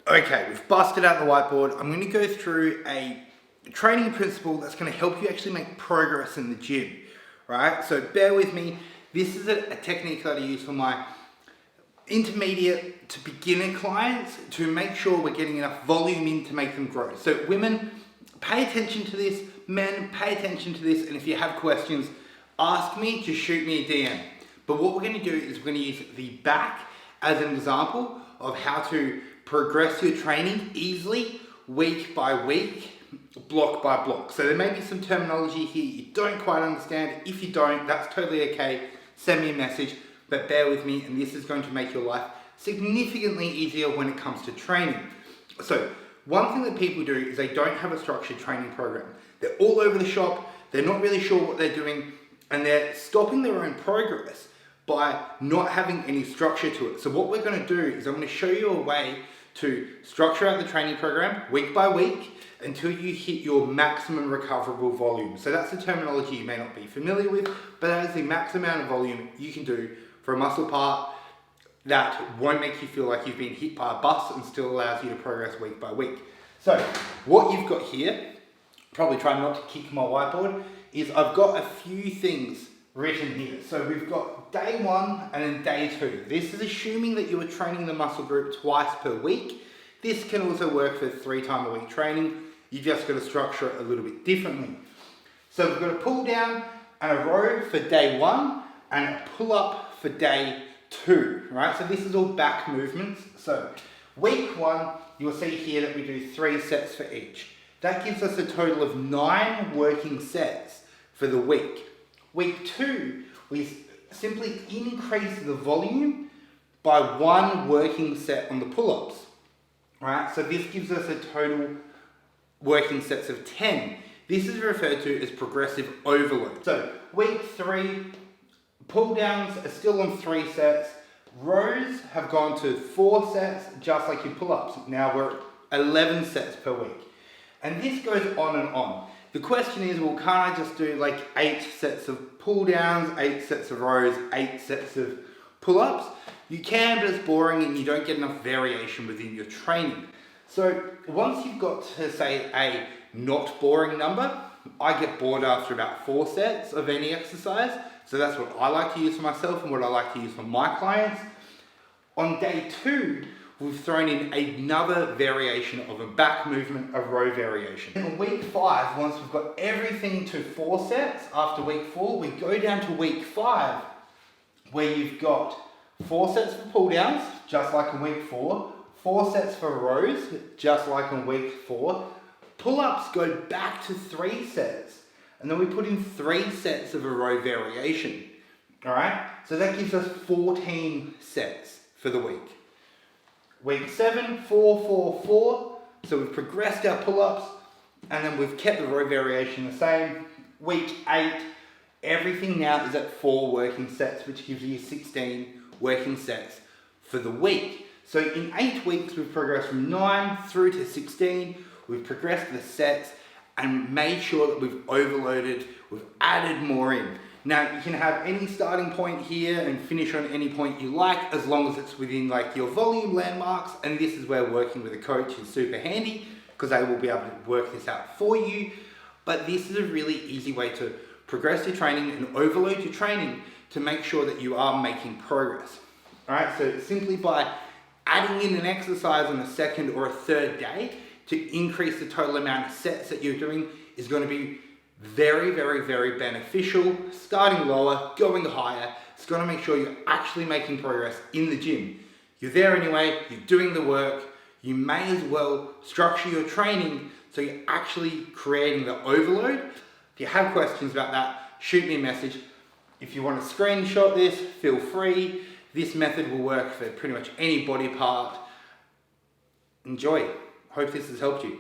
Okay, we've busted out the whiteboard. I'm going to go through a training principle that's going to help you actually make progress in the gym, right? So bear with me. This is a technique that I use for my intermediate to beginner clients to make sure we're getting enough volume in to make them grow. So women, pay attention to this. Men, pay attention to this. And if you have questions, ask me, just shoot me a DM. But what we're going to do is we're going to use the back as an example of how to progress your training easily, week by week, block by block. So there may be some terminology here you don't quite understand. If you don't, that's totally okay. Send me a message, but bear with me, and this is going to make your life significantly easier when it comes to training. So one thing that people do is they don't have a structured training program. They're all over the shop, they're not really sure what they're doing, and they're stopping their own progress by not having any structure to it. So what we're going to do is I'm going to show you a way to structure out the training program week by week until you hit your maximum recoverable volume. So that's the terminology you may not be familiar with, but that is the max amount of volume you can do for a muscle part that won't make you feel like you've been hit by a bus and still allows you to progress week by week. So what you've got here, probably try not to kick my whiteboard, is I've got a few things written here. So we've got day 1 and then day 2. This is assuming that you are training the muscle group twice per week. This can also work for 3 times a week training. You just got to structure it a little bit differently. So we've got a pull down and a row for day 1 and a pull up for day 2, right? So this is all back movements. So week 1, you'll see here that we do 3 sets for each. That gives us a total of 9 working sets for the week. Week 2, we simply increase the volume by 1 working set on the pull-ups. Alright, so this gives us a total working sets of 10. This is referred to as progressive overload. So week 3, pull downs are still on 3 sets. Rows have gone to 4 sets, just like your pull-ups. Now we're 11 sets per week. And this goes on and on. The question is, well, can't I just do like 8 sets of pull downs, 8 sets of rows, 8 sets of pull-ups? You can, but it's boring and you don't get enough variation within your training. So once you've got to say a not boring number, I get bored after about 4 sets of any exercise. So that's what I like to use for myself and what I like to use for my clients. On day 2, we've thrown in another variation of a back movement, a row variation. In week 5, once we've got everything to 4 sets, after week 4, we go down to week 5, where you've got 4 sets for pull downs, just like in week 4, 4 sets for rows, just like in week 4. Pull-ups go back to 3 sets, and then we put in 3 sets of a row variation. All right, so that gives us 14 sets for the week. Week 7, 4, 4, 4. So we've progressed our pull-ups and then we've kept the row variation the same. Week 8, everything now is at 4 working sets, which gives you 16 working sets for the week. So in 8 weeks, we've progressed from 9 through to 16. We've progressed the sets and made sure that we've overloaded, we've added more in. Now, you can have any starting point here and finish on any point you like, as long as it's within like your volume landmarks. And this is where working with a coach is super handy, because they will be able to work this out for you. But this is a really easy way to progress your training and overload your training to make sure that you are making progress. All right, so simply by adding in an exercise on a 2nd or a 3rd day to increase the total amount of sets that you're doing is going to be very, very, very beneficial. Starting lower, going higher. It's going to make sure you're actually making progress in the gym. You're there anyway, you're doing the work. You may as well structure your training so you're actually creating the overload. If you have questions about that, shoot me a message. If you want to screenshot this, feel free. This method will work for pretty much any body part. Enjoy. Hope this has helped you.